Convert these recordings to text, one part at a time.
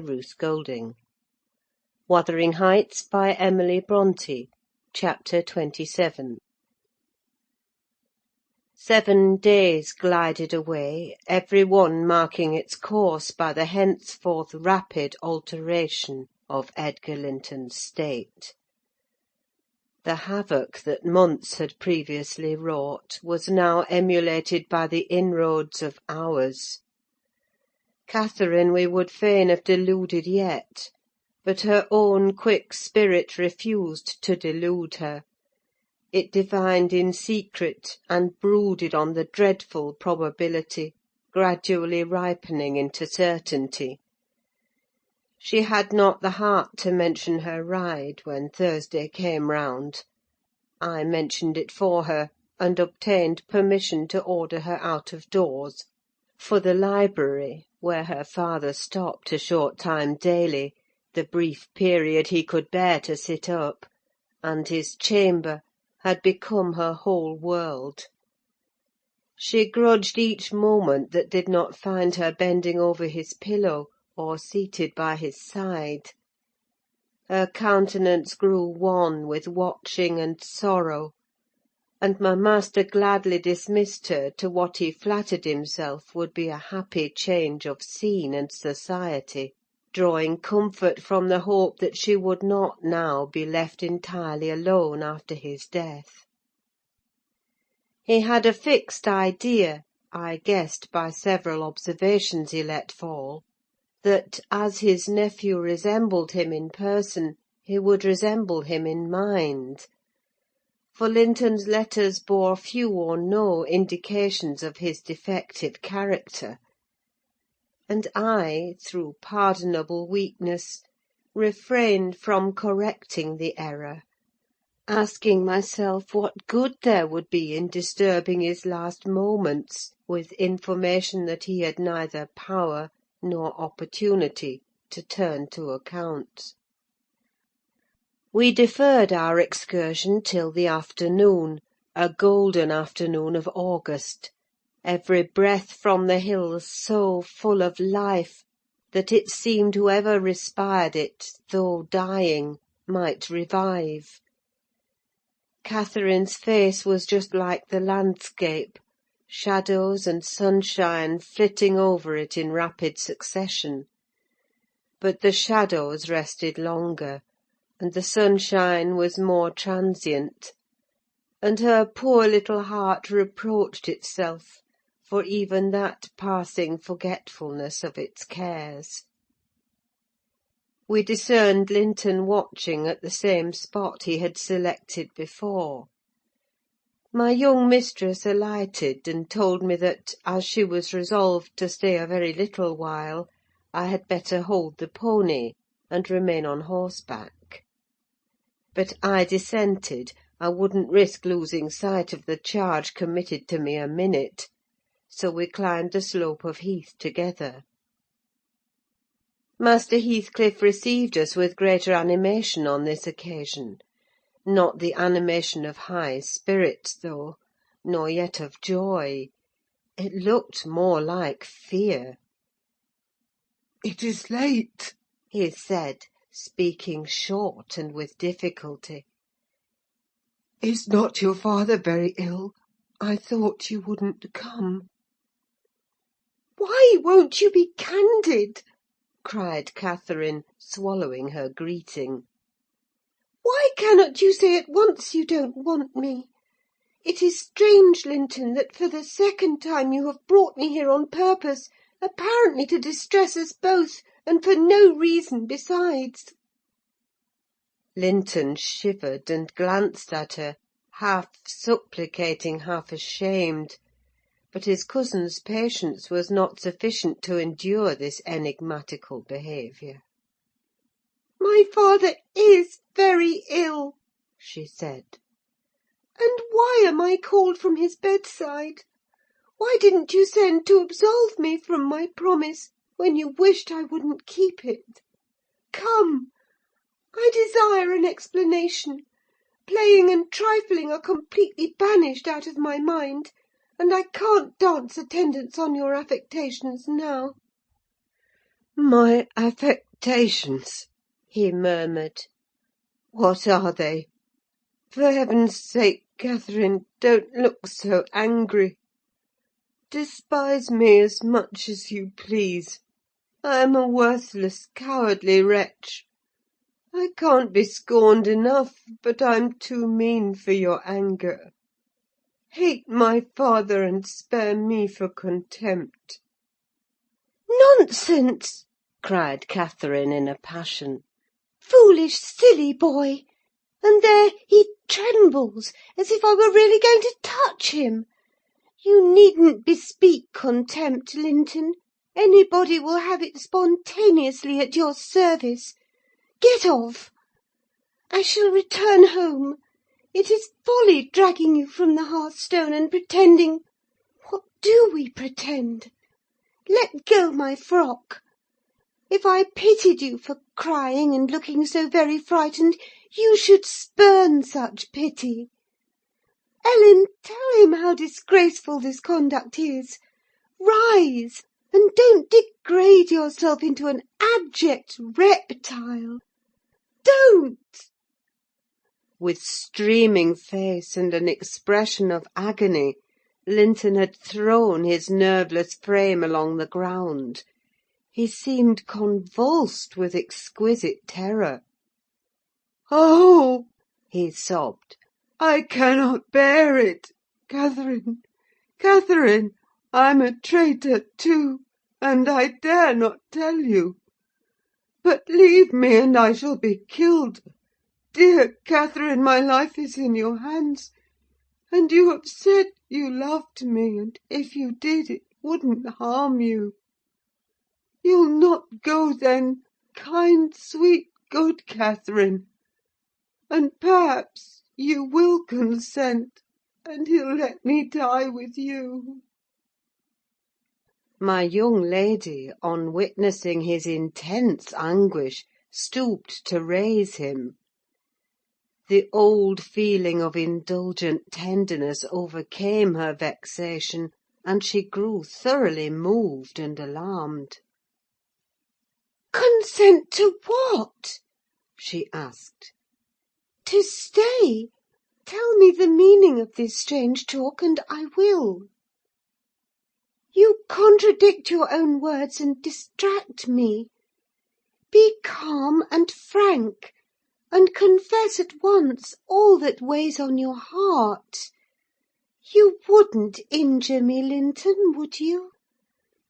Ruth Golding. Wuthering Heights, by Emily Brontë. Chapter 27. 7 days glided away, every one marking its course by the henceforth rapid alteration of Edgar Linton's state. The havoc that months had previously wrought was now emulated by the inroads of hours. Catherine we would fain have deluded yet, but her own quick spirit refused to delude her. It divined in secret, and brooded on the dreadful probability, gradually ripening into certainty. She had not the heart to mention her ride when Thursday came round. I mentioned it for her, and obtained permission to order her out of doors; for the library, where her father stopped a short time daily, the brief period he could bear to sit up, and his chamber, had become her whole world. She grudged each moment that did not find her bending over his pillow, or seated by his side. Her countenance grew wan with watching and sorrow, and my master gladly dismissed her to what he flattered himself would be a happy change of scene and society, drawing comfort from the hope that she would not now be left entirely alone after his death. He had a fixed idea, I guessed by several observations he let fall, that, as his nephew resembled him in person, he would resemble him in mind; for Linton's letters bore few or no indications of his defective character, and I, through pardonable weakness, refrained from correcting the error, asking myself what good there would be in disturbing his last moments with information that he had neither power nor opportunity to turn to account. We deferred our excursion till the afternoon, a golden afternoon of August, every breath from the hills so full of life that it seemed whoever respired it, though dying, might revive. Catherine's face was just like the landscape, shadows and sunshine flitting over it in rapid succession; but the shadows rested longer, and the sunshine was more transient, and her poor little heart reproached itself for even that passing forgetfulness of its cares. We discerned Linton watching at the same spot he had selected before. My young mistress alighted, and told me that, as she was resolved to stay a very little while, I had better hold the pony, and remain on horseback. But I dissented: I wouldn't risk losing sight of the charge committed to me a minute, so we climbed the slope of heath together. Master Heathcliff received us with greater animation on this occasion; not the animation of high spirits, though, nor yet of joy: it looked more like fear. "It is late," he said, speaking short and with difficulty. "Is not your father very ill? I thought you wouldn't come." "Why won't you be candid?" cried Catherine, swallowing her greeting. "Why cannot you say at once you don't want me? It is strange, Linton, that for the second time you have brought me here on purpose, apparently to distress us both, and for no reason besides." Linton shivered and glanced at her, half supplicating, half ashamed; but his cousin's patience was not sufficient to endure this enigmatical behaviour. "My father is very ill," she said. "And why am I called from his bedside? Why didn't you send to absolve me from my promise, when you wished I wouldn't keep it? Come! I desire an explanation. Playing and trifling are completely banished out of my mind, and I can't dance attendance on your affectations now." "My affectations!" expectations," he murmured. "What are they? For heaven's sake, Catherine, don't look so angry. Despise me as much as you please. I am a worthless, cowardly wretch. I can't be scorned enough, but I'm too mean for your anger. Hate my father and spare me for contempt." "Nonsense!" cried Catherine in a passion. "Foolish, silly boy! And there he trembles, as if I were really going to touch him. You needn't bespeak contempt, Linton. Anybody will have it spontaneously at your service. Get off! I shall return home. It is folly dragging you from the hearthstone and pretending— What do we pretend? Let go my frock. If I pitied you for crying and looking so very frightened, you should spurn such pity. Ellen, tell him how disgraceful this conduct is. Rise, and don't degrade yourself into an abject reptile. Don't!" With streaming face and an expression of agony, Linton had thrown his nerveless frame along the ground. He seemed convulsed with exquisite terror. "Oh!" he sobbed, "I cannot bear it! Catherine, Catherine, I'm a traitor too, and I dare not tell you. But leave me, and I shall be killed. Dear Catherine, my life is in your hands, and you have said you loved me, and if you did, it wouldn't harm you. You'll not go, then, kind, sweet, good Catherine? And perhaps you will consent, and he'll let me die with you." My young lady, on witnessing his intense anguish, stooped to raise him. The old feeling of indulgent tenderness overcame her vexation, and she grew thoroughly moved and alarmed. "Consent to what?" she asked. "To stay? Tell me the meaning of this strange talk, and I will. You contradict your own words and distract me. Be calm and frank, and confess at once all that weighs on your heart. You wouldn't injure me, Linton, would you?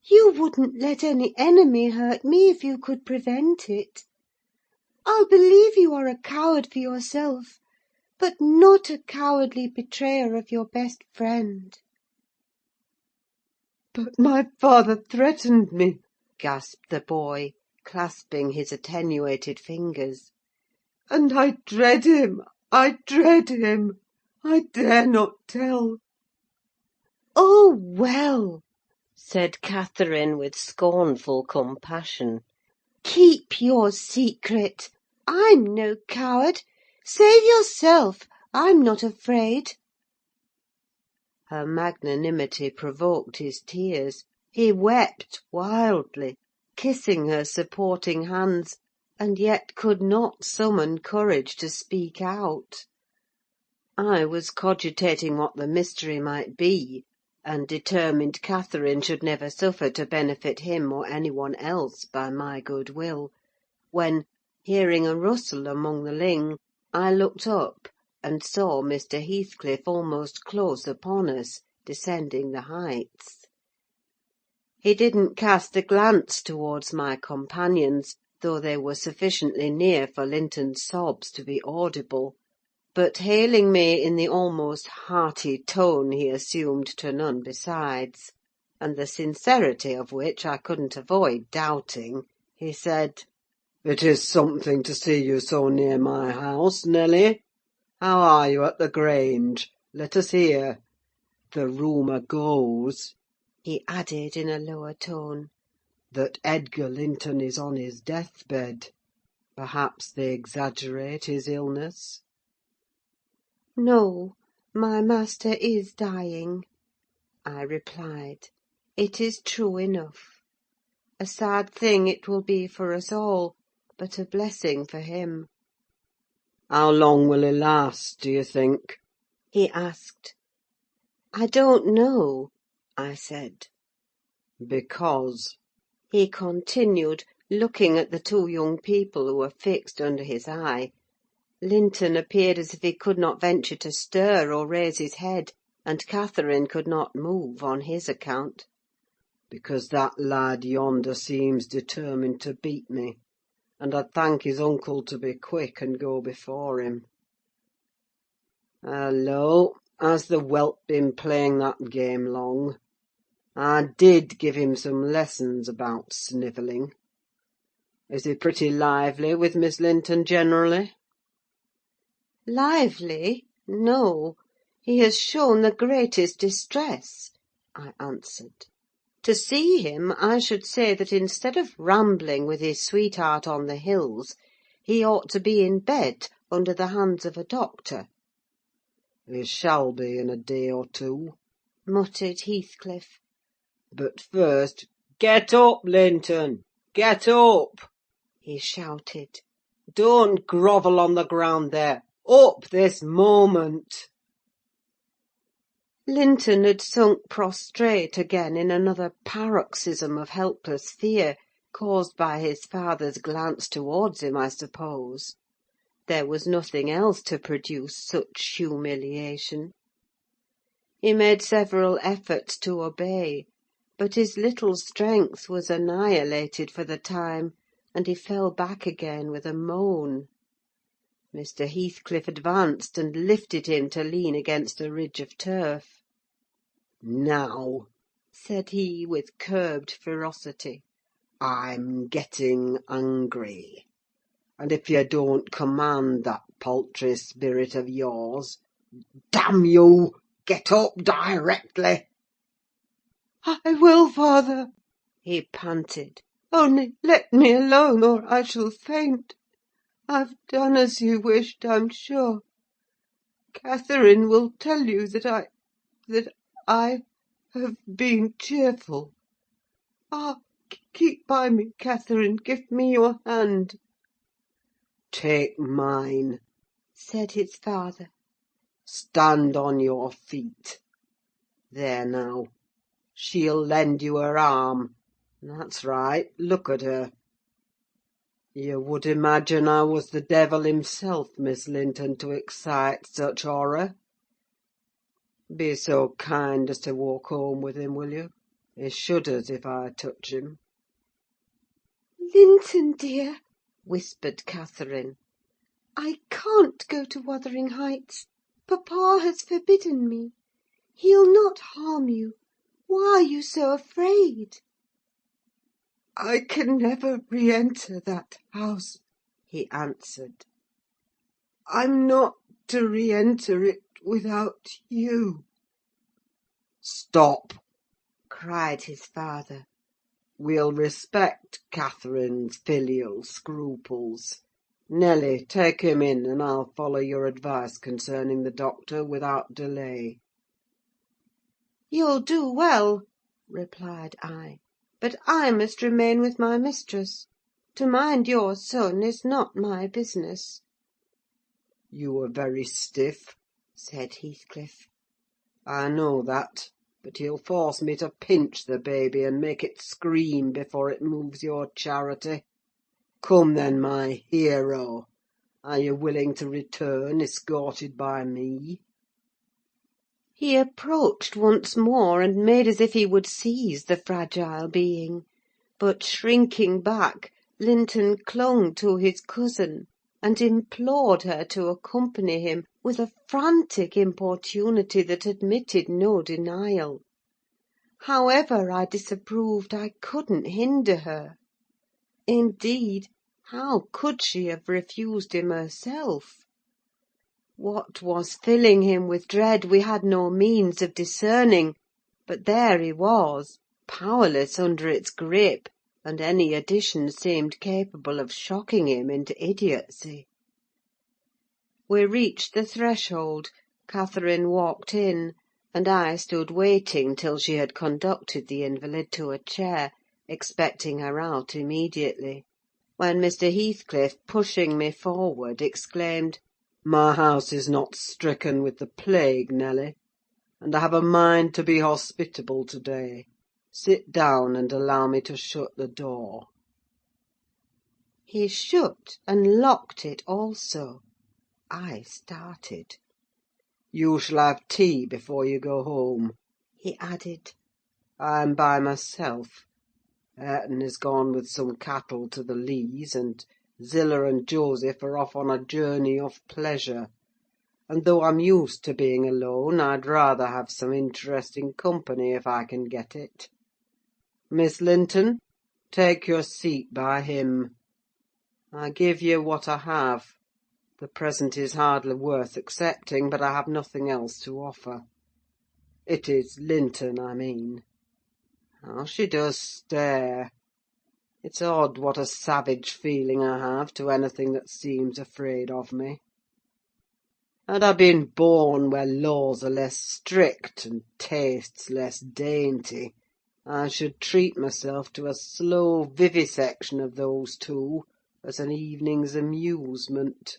You wouldn't let any enemy hurt me if you could prevent it. I'll believe you are a coward for yourself, but not a cowardly betrayer of your best friend." "But my father threatened me," gasped the boy, clasping his attenuated fingers. "and I dread him, I dread him. I dare not tell." "Oh, well," said Catherine, with scornful compassion, "keep your secret. I'm no coward. Save yourself. I'm not afraid." Her magnanimity provoked his tears. He wept wildly, kissing her supporting hands, and yet could not summon courage to speak out. I was cogitating what the mystery might be, and determined Catherine should never suffer to benefit him or any one else by my good will, when, hearing a rustle among the ling, I looked up and saw Mr. Heathcliff almost close upon us, descending the heights. He didn't cast a glance towards my companions, though they were sufficiently near for Linton's sobs to be audible; but hailing me in the almost hearty tone he assumed to none besides, and the sincerity of which I couldn't avoid doubting, he said, "It is something to see you so near my house, Nelly. How are you at the Grange? Let us hear. The rumour goes," he added in a lower tone, "that Edgar Linton is on his deathbed. Perhaps they exaggerate his illness?" "No, my master is dying," I replied. "It is true enough. A sad thing it will be for us all, but a blessing for him. How long will he last, do you think? He asked. I don't know, I said. Because? He continued, looking at the two young people who were fixed under his eye. Linton appeared as if he could not venture to stir or raise his head, and Catherine could not move on his account. Because that lad yonder seems determined to beat me, and I'd thank his uncle to be quick and go before him. Hello, has the whelp been playing that game long? I did give him some lessons about snivelling. Is he pretty lively with Miss Linton generally? Lively? No, he has shown the greatest distress, I answered. To see him, I should say that instead of rambling with his sweetheart on the hills, he ought to be in bed under the hands of a doctor. He shall be in a day or two, muttered Heathcliff. But first, get up, Linton! Get up! He shouted. Don't grovel on the ground there! Up this moment! Linton had sunk prostrate again in another paroxysm of helpless fear, caused by his father's glance towards him, I suppose. There was nothing else to produce such humiliation. He made several efforts to obey, but his little strength was annihilated for the time, and he fell back again with a moan. Mr. Heathcliff advanced and lifted him to lean against a ridge of turf. Now, said he, with curbed ferocity, I'm getting angry, and if you don't command that paltry spirit of yours, damn you, get up directly! I will, father, he panted. Only let me alone, or I shall faint. I've done as you wished, I'm sure. Catherine will tell you that I have been cheerful. Ah, keep by me, Catherine, give me your hand. Take mine, said his father. Stand on your feet. There now, she'll lend you her arm. That's right, look at her. You would imagine I was the devil himself, Miss Linton, to excite such horror. Be so kind as to walk home with him, will you? He shudders if I touch him. Linton, dear, whispered Catherine, I can't go to Wuthering Heights. Papa has forbidden me. He'll not harm you. Why are you so afraid? I can never re-enter that house, he answered. I'm not to re-enter it without you. Stop! cried his father. We'll respect Catherine's filial scruples. Nelly, take him in, and I'll follow your advice concerning the doctor without delay. You'll do well, replied I. But I must remain with my mistress. To mind your son is not my business. You are very stiff, said Heathcliff. I know that, but he'll force me to pinch the baby and make it scream before it moves your charity. Come then, my hero. Are you willing to return, escorted by me? He approached once more, and made as if he would seize the fragile being; but, shrinking back, Linton clung to his cousin, and implored her to accompany him, with a frantic importunity that admitted no denial. However I disapproved, I couldn't hinder her. Indeed, how could she have refused him herself? What was filling him with dread we had no means of discerning, but there he was, powerless under its grip, and any addition seemed capable of shocking him into idiocy. We reached the threshold, Catherine walked in, and I stood waiting till she had conducted the invalid to a chair, expecting her out immediately, when Mr. Heathcliff, pushing me forward, exclaimed, "My house is not stricken with the plague, Nelly, and I have a mind to be hospitable to-day. Sit down and allow me to shut the door." He shut and locked it also. I started. "You shall have tea before you go home," he added. "I'm by myself. Hareton is gone with some cattle to the Lees, and Zillah and Joseph are off on a journey of pleasure; and though I'm used to being alone, I'd rather have some interesting company if I can get it. Miss Linton, take your seat by him. I give you what I have. The present is hardly worth accepting, but I have nothing else to offer. It is Linton, I mean. How she does stare! It's odd what a savage feeling I have to anything that seems afraid of me. Had I been born where laws are less strict and tastes less dainty, I should treat myself to a slow vivisection of those two as an evening's amusement."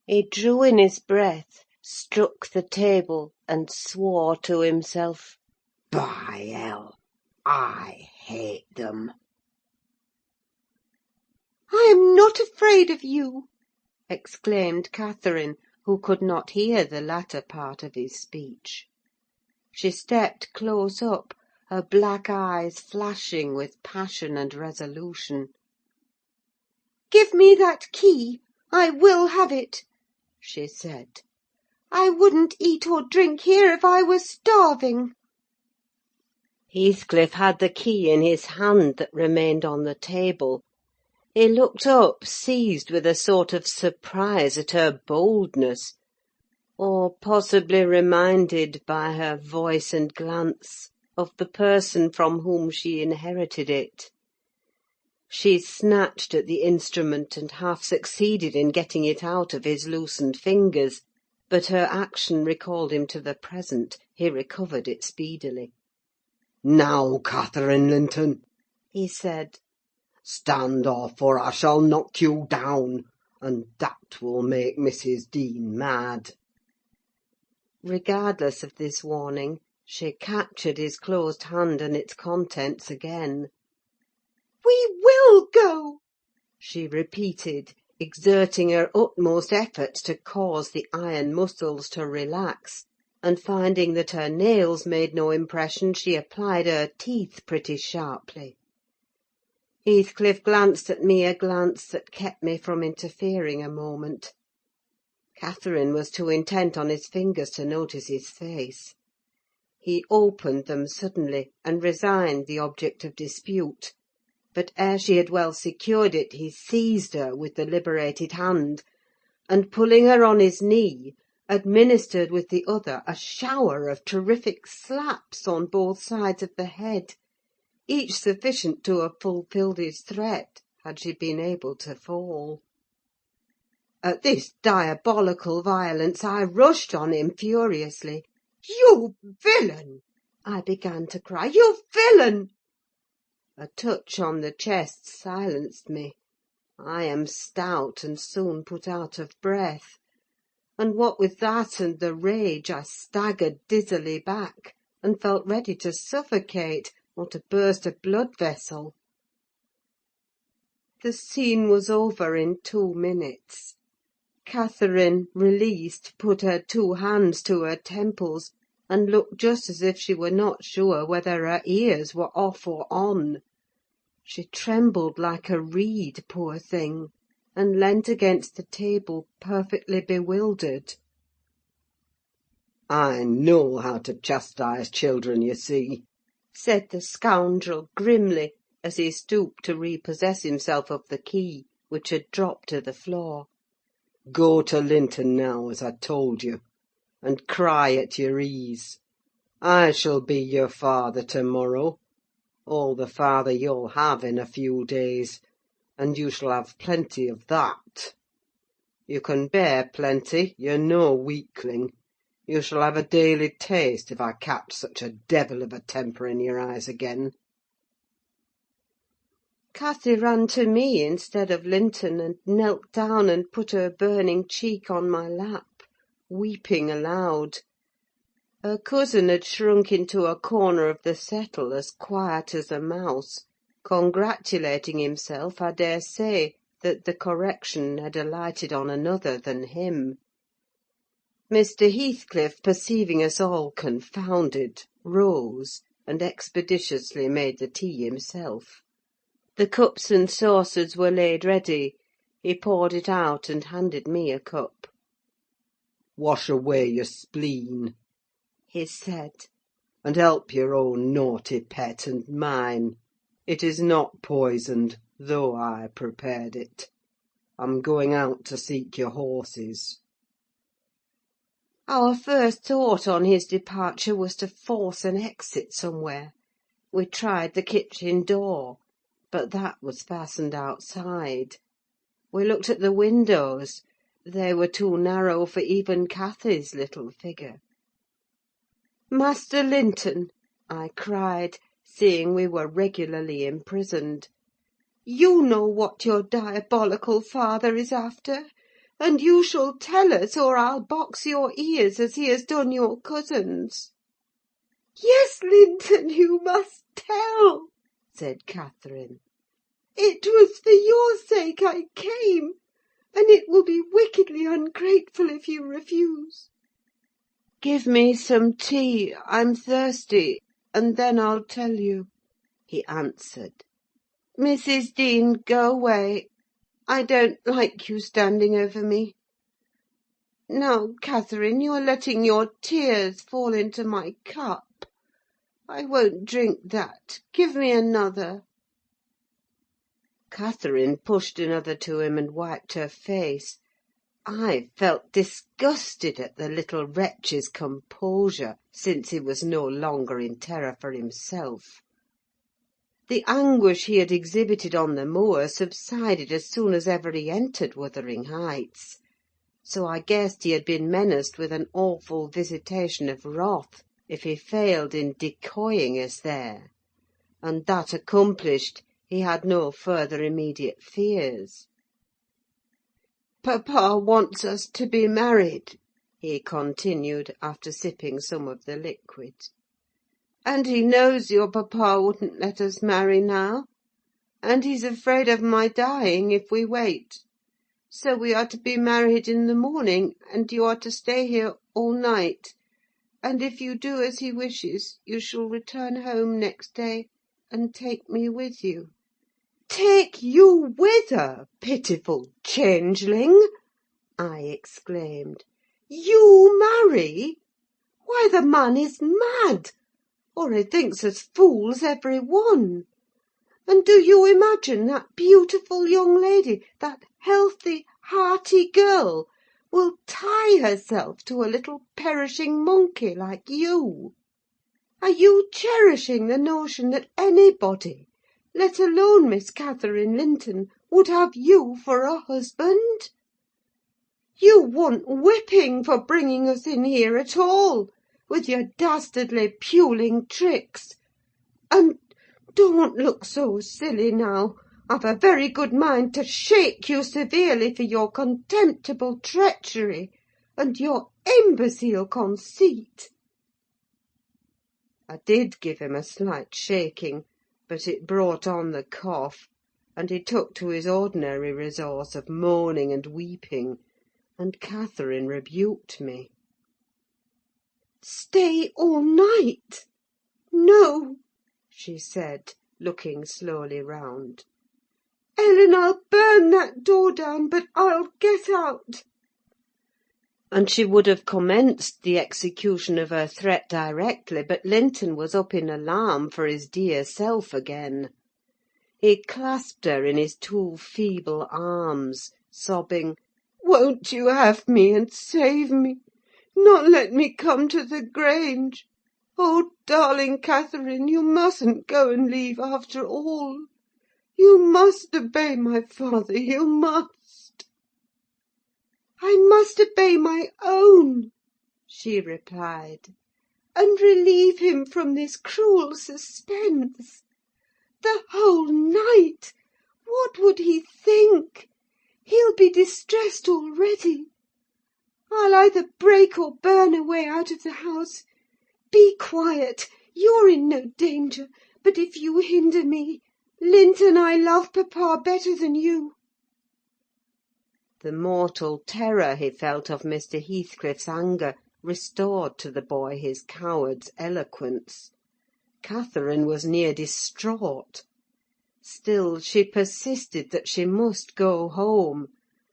He drew in his breath, struck the table, and swore to himself. By hell, I hate them! "I am not afraid of you," exclaimed Catherine, who could not hear the latter part of his speech. She stepped close up, her black eyes flashing with passion and resolution. "Give me that key: I will have it," she said. "I wouldn't eat or drink here if I were starving." Heathcliff had the key in his hand that remained on the table. He looked up, seized with a sort of surprise at her boldness, or possibly reminded by her voice and glance of the person from whom she inherited it. She snatched at the instrument, and half succeeded in getting it out of his loosened fingers; but her action recalled him to the present. He recovered it speedily. "Now, Catherine Linton," he said, "stand off, or I shall knock you down, and that will make Mrs. Dean mad." Regardless of this warning, she captured his closed hand and its contents again. "We will go," she repeated, exerting her utmost efforts to cause the iron muscles to relax, and finding that her nails made no impression, she applied her teeth pretty sharply. Heathcliff glanced at me a glance that kept me from interfering a moment. Catherine was too intent on his fingers to notice his face. He opened them suddenly, and resigned the object of dispute; but ere she had well secured it, he seized her with the liberated hand, and, pulling her on his knee, administered with the other a shower of terrific slaps on both sides of the head, each sufficient to have fulfilled his threat, had she been able to fall. At this diabolical violence, I rushed on him furiously. "You villain!" I began to cry. "You villain!" A touch on the chest silenced me. I am stout, and soon put out of breath; and what with that and the rage, I staggered dizzily back, and felt ready to suffocate, or to burst a blood vessel. The scene was over in 2 minutes. Catherine, released, put her 2 hands to her temples, and looked just as if she were not sure whether her ears were off or on. She trembled like a reed, poor thing, and leant against the table, perfectly bewildered. "I know how to chastise children, you see," said the scoundrel grimly, as he stooped to repossess himself of the key, which had dropped to the floor. "Go to Linton now, as I told you, and cry at your ease. I shall be your father to-morrow, all the father you'll have in a few days, and you shall have plenty of that. You can bear plenty, you're no weakling. You shall have a daily taste, if I catch such a devil of a temper in your eyes again." Cathy ran to me instead of Linton, and knelt down and put her burning cheek on my lap, weeping aloud. Her cousin had shrunk into a corner of the settle, as quiet as a mouse, congratulating himself, I dare say, that the correction had alighted on another than him. Mr. Heathcliff, perceiving us all confounded, rose, and expeditiously made the tea himself. The cups and saucers were laid ready. He poured it out, and handed me a cup. Wash away your spleen, He said. and help your own naughty pet and mine. It is not poisoned, though I prepared it. I'm going out to seek your horses. Our first thought on his departure was to force an exit somewhere. We tried the kitchen door, but that was fastened outside. We looked at the windows: they were too narrow for even Cathy's little figure. "Master Linton," I cried, seeing we were regularly imprisoned, "you know what your diabolical father is after, and you shall tell us, or I'll box your ears as he has done your cousin's." Yes, Linton, you must tell, said Catherine. "It was for your sake I came, and it will be wickedly ungrateful if you refuse." "Give me some tea, I'm thirsty, and then I'll tell you," he answered. "Mrs. Dean, go away. I don't like you standing over me. Now, Catherine, you're letting your tears fall into my cup. I won't drink that. Give me another." Catherine pushed another to him and wiped her face. I felt disgusted at the little wretch's composure, since he was no longer in terror for himself. The anguish he had exhibited on the moor subsided as soon as ever he entered Wuthering Heights, so I guessed he had been menaced with an awful visitation of wrath if he failed in decoying us there; and that accomplished, he had no further immediate fears. "Papa wants us to be married," he continued, after sipping some of the liquid; "and he knows your papa wouldn't let us marry now, and he's afraid of my dying if we wait. So we are to be married in the morning, and you are to stay here all night; and if you do as he wishes, you shall return home next day, and take me with you." "Take you whither, pitiful changeling?" I exclaimed. "You marry? Why, the man is mad, or he thinks us fools every one. And do you imagine that beautiful young lady, that healthy, hearty girl, will tie herself to a little perishing monkey like you? Are you cherishing the notion that anybody, let alone Miss Catherine Linton, would have you for a husband? You want whipping for bringing us in here at all, with your dastardly puling tricks. And don't look so silly now. I've a very good mind to shake you severely for your contemptible treachery and your imbecile conceit." I did give him a slight shaking, but it brought on the cough, and he took to his ordinary resource of moaning and weeping, and Catherine rebuked me. "Stay all night? No," she said, looking slowly round. "Ellen, I'll burn that door down, but I'll get out." And she would have commenced the execution of her threat directly, but Linton was up in alarm for his dear self again. He clasped her in his two feeble arms, sobbing, "Won't you have me and save me? Not let me come to the Grange? Oh, darling Catherine, you mustn't go and leave after all. You must obey my father, you must." "I must obey my own," she replied, "and relieve him from this cruel suspense. The whole night What would he think? He'll be distressed already. I'll either break or burn a way out of the house. Be quiet. You're in no danger. But if you hinder me, Linton, I love papa better than you. The mortal terror he felt of Mr. Heathcliff's anger restored to the boy his coward's eloquence. Catherine was near distraught. Still she persisted that she must go home,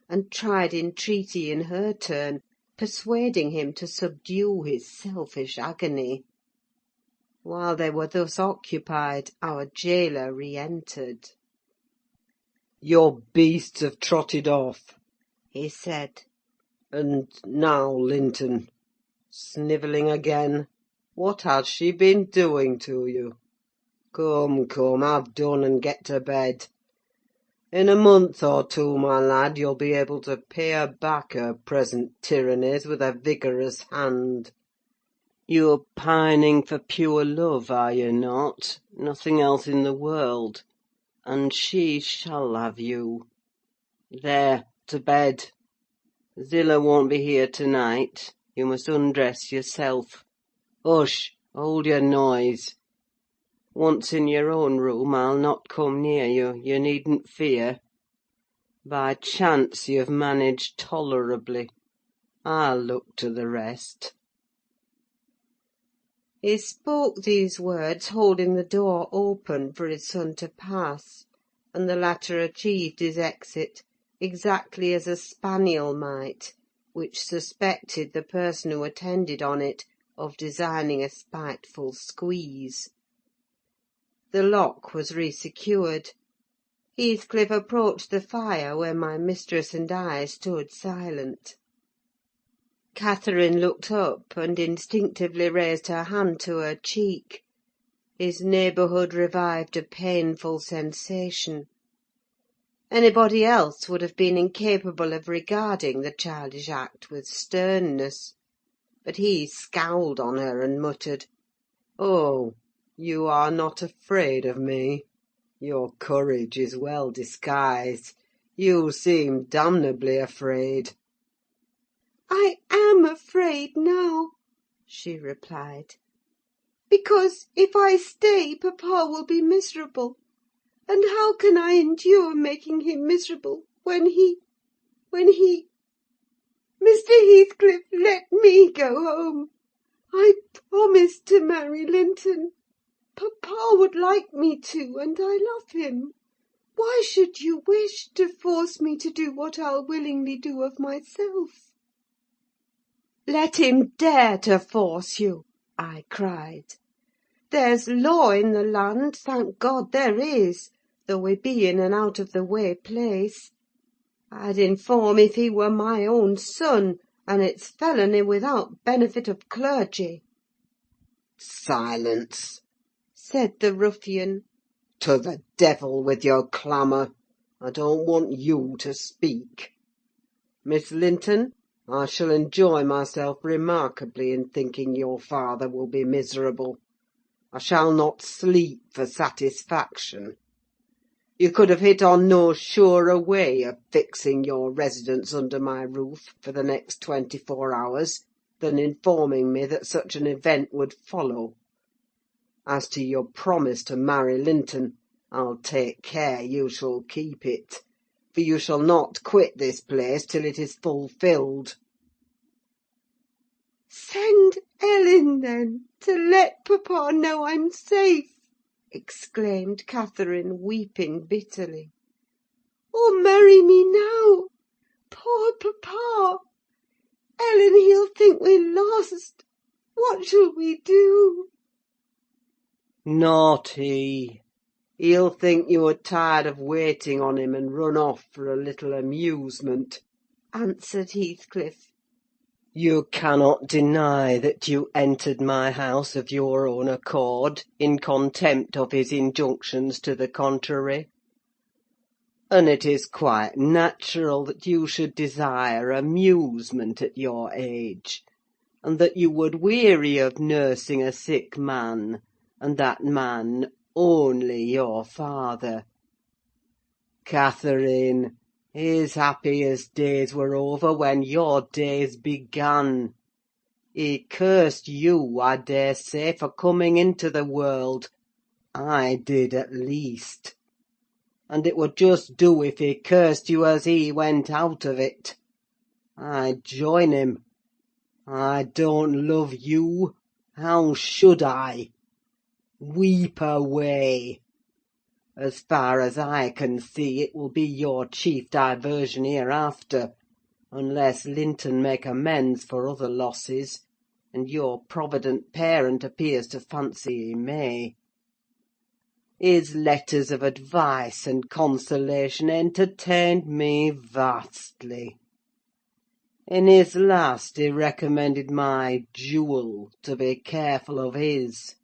and tried entreaty in her turn, persuading him to subdue his selfish agony. While they were thus occupied, our gaoler re-entered. "Your beasts have trotted off," He said. "and now, Linton, snivelling again. What has she been doing to you? Come, come, have done and get to bed. In a month or two, my lad, you'll be able to pay her back her present tyrannies with a vigorous hand. You're pining for pure love, are you not? Nothing else in the world. And she shall have you. There, to bed. Zillah won't be here to-night. You must undress yourself. Hush! Hold your noise. Once in your own room, I'll not come near you. You needn't fear. By chance you've managed tolerably. I'll look to the rest." He spoke these words holding the door open for his son to pass, and the latter achieved his exit exactly as a spaniel might, which suspected the person who attended on it of designing a spiteful squeeze. The lock was resecured. Heathcliff approached the fire where my mistress and I stood silent. Catherine looked up, and instinctively raised her hand to her cheek. His neighbourhood revived a painful sensation. Anybody else would have been incapable of regarding the childish act with sternness, but he scowled on her and muttered, "Oh, you are not afraid of me? Your courage is well disguised. You seem damnably afraid." I am afraid now, she replied, because if I stay, papa will be miserable; and how can I endure making him miserable when he... Mr. Heathcliff, let me go home. I promised to marry Linton. Papa would like me to, and I love him. Why should you wish to force me to do what I'll willingly do of myself? "Let him dare to force you!" I cried. "There's law in the land, thank God there is, though we be in an out-of-the-way place. I'd inform if he were my own son, and it's felony without benefit of clergy." "Silence!" said the ruffian. "To the devil with your clamour! I don't want you to speak. Miss Linton, I shall enjoy myself remarkably in thinking your father will be miserable. I shall not sleep for satisfaction. You could have hit on no surer way of fixing your residence under my roof for the next 24 hours than informing me that such an event would follow. As to your promise to marry Linton, I'll take care you shall keep it, for you shall not quit this place till it is fulfilled." Send Ellen, then, to let papa know I'm safe, exclaimed Catherine, weeping bitterly. Or marry me now. Poor papa! Ellen, he'll think we're lost. What shall we do? "Not he. He'll think you are tired of waiting on him and run off for a little amusement," answered Heathcliff. "You cannot deny that you entered my house of your own accord, in contempt of his injunctions to the contrary. And it is quite natural that you should desire amusement at your age, and that you would weary of nursing a sick man, and that man only your father. Catherine, his happiest days were over when your days began. He cursed you, I dare say, for coming into the world. I did, at least. And it would just do if he cursed you as he went out of it. I join him. I don't love you. How should I? Weep away. As far as I can see, it will be your chief diversion hereafter, unless Linton make amends for other losses, and your provident parent appears to fancy he may. His letters of advice and consolation entertained me vastly. In his last he recommended my jewel to be careful of his,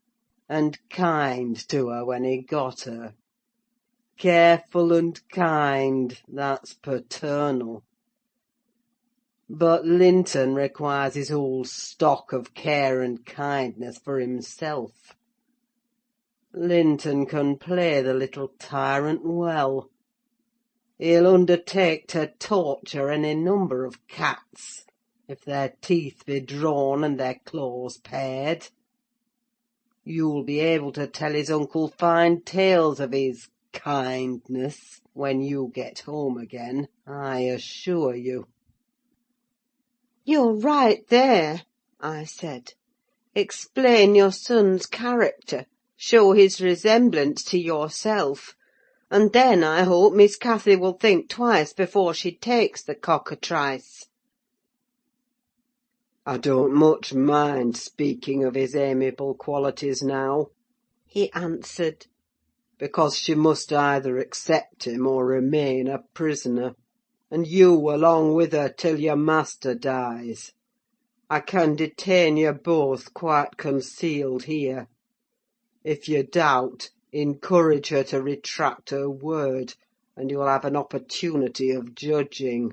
and kind to her when he got her. Careful and kind, that's paternal. But Linton requires his whole stock of care and kindness for himself. Linton can play the little tyrant well. He'll undertake to torture any number of cats, if their teeth be drawn and their claws pared. You'll be able to tell his uncle fine tales of his kindness when you get home again, I assure you. "You're right there," I said. "Explain your son's character, show his resemblance to yourself, and then I hope Miss Cathy will think twice before she takes the cockatrice." I don't much mind speaking of his amiable qualities now, he answered, because she must either accept him or remain a prisoner, and you along with her till your master dies. I can detain you both quite concealed here. If you doubt, encourage her to retract her word, and you'll have an opportunity of judging.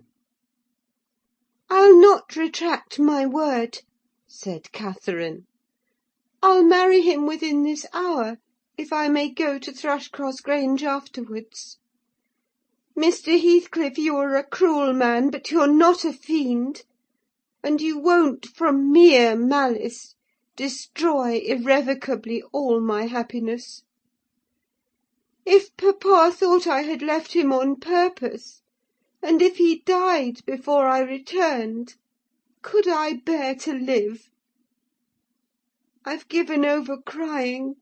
"I'll not retract my word," said Catherine. "I'll marry him within this hour, if I may go to Thrushcross Grange afterwards. Mr. Heathcliff, you are a cruel man, but you're not a fiend; and you won't, from mere malice, destroy irrevocably all my happiness. If papa thought I had left him on purpose, and if he died before I returned, could I bear to live? I've given over crying,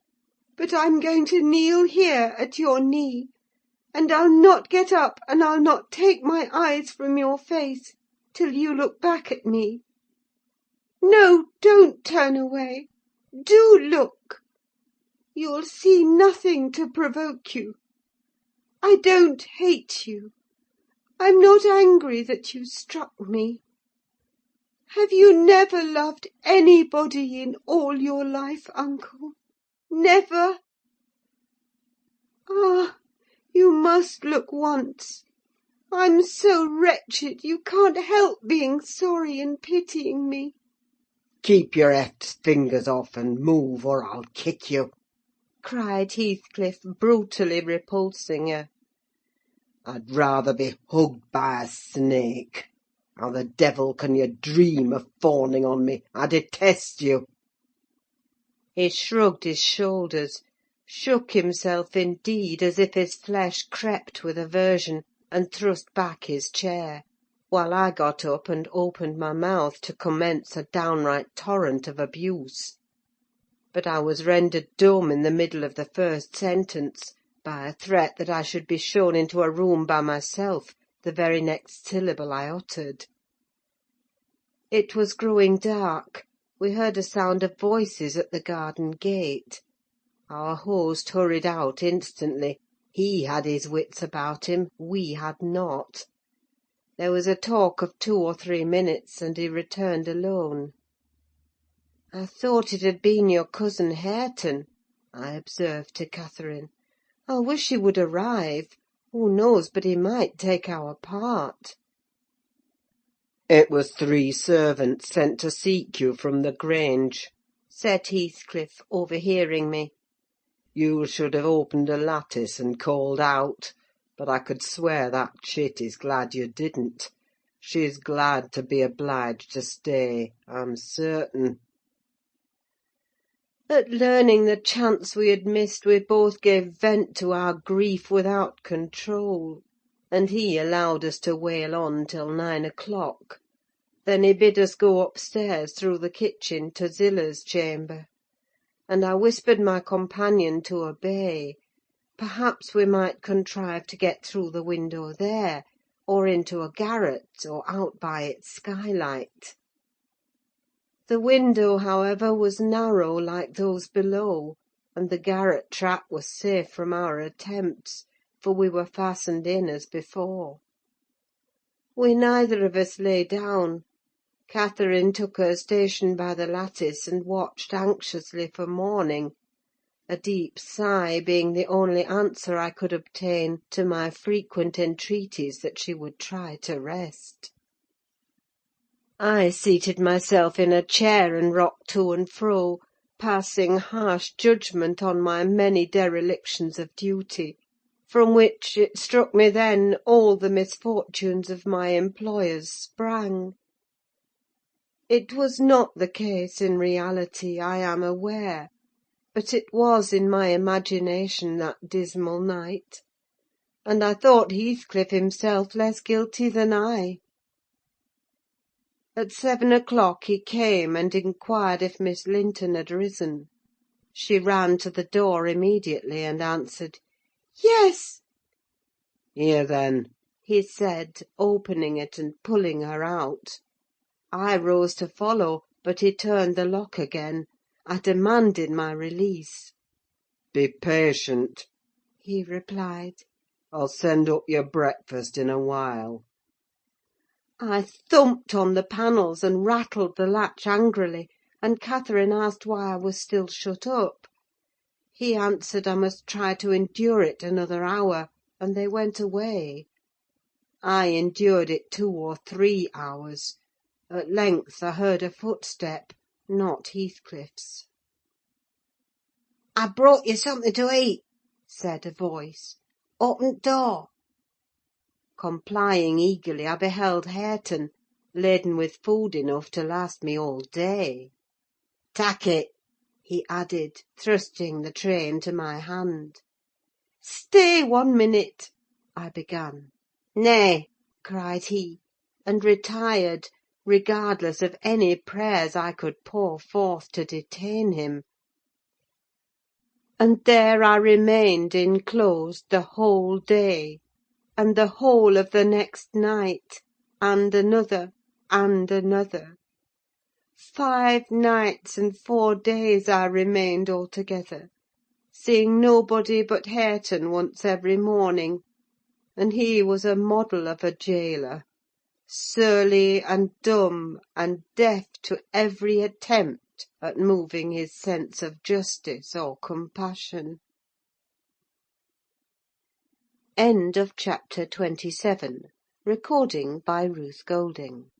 but I'm going to kneel here at your knee, and I'll not get up, and I'll not take my eyes from your face till you look back at me. No, don't turn away. Do look. You'll see nothing to provoke you. I don't hate you. I'm not angry that you struck me. Have you never loved anybody in all your life, uncle? Never? Ah, you must look once. I'm so wretched, you can't help being sorry and pitying me." Keep your heft fingers off and move, or I'll kick you, cried Heathcliff, brutally repulsing her. I'd rather be hugged by a snake. How the devil can you dream of fawning on me? I detest you. He shrugged his shoulders, shook himself indeed, as if his flesh crept with aversion, and thrust back his chair, while I got up and opened my mouth to commence a downright torrent of abuse. But I was rendered dumb in the middle of the first sentence by a threat that I should be shown into a room by myself the very next syllable I uttered. It was growing dark. We heard a sound of voices at the garden gate. Our host hurried out instantly. He had his wits about him, we had not. There was a talk of 2 or 3 minutes, and he returned alone. "I thought it had been your cousin Hareton," I observed to Catherine. "I wish he would arrive. Who knows but he might take our part?" It was 3 servants sent to seek you from the Grange, said Heathcliff, overhearing me. You should have opened a lattice and called out. but I could swear that chit is glad you didn't. She's glad to be obliged to stay, I'm certain." At learning the chance we had missed, we both gave vent to our grief without control, and he allowed us to wail on till 9 o'clock. Then he bid us go upstairs through the kitchen to Zilla's chamber, and I whispered my companion to obey. Perhaps we might contrive to get through the window there, or into a garret, or out by its skylight. The window, however, was narrow like those below, and the garret trap was safe from our attempts, for we were fastened in as before. We neither of us lay down. Catherine took her station by the lattice, and watched anxiously for morning, a deep sigh being the only answer I could obtain to my frequent entreaties that she would try to rest. I seated myself in a chair and rocked to and fro, passing harsh judgment on my many derelictions of duty, from which, it struck me then, all the misfortunes of my employers sprang. It was not the case in reality, I am aware, but it was in my imagination that dismal night, and I thought Heathcliff himself less guilty than I. At 7 o'clock he came and inquired if Miss Linton had risen. She ran to the door immediately, and answered, "Yes." "Here, then," he said, opening it and pulling her out. I rose to follow, but he turned the lock again. I demanded my release. "Be patient," he replied. "I'll send up your breakfast in a while." I thumped on the panels and rattled the latch angrily, and Catherine asked why I was still shut up. He answered I must try to endure it another hour, and they went away. I endured it 2 or 3 hours. At length I heard a footstep, not Heathcliff's. "I've brought you something to eat," said a voice. "Open the door." Complying eagerly, I beheld Hareton, laden with food enough to last me all day. "Tak' it," he added, thrusting the tray into my hand. "Stay 1 minute," I began. "Nay," cried he, and retired, regardless of any prayers I could pour forth to detain him. And there I remained enclosed the whole day, and the whole of the next night, and another, and another. 5 nights and 4 days I remained altogether, seeing nobody but Hareton once every morning, and he was a model of a gaoler, surly and dumb, and deaf to every attempt at moving his sense of justice or compassion. End of chapter 27. Recording by Ruth Golding.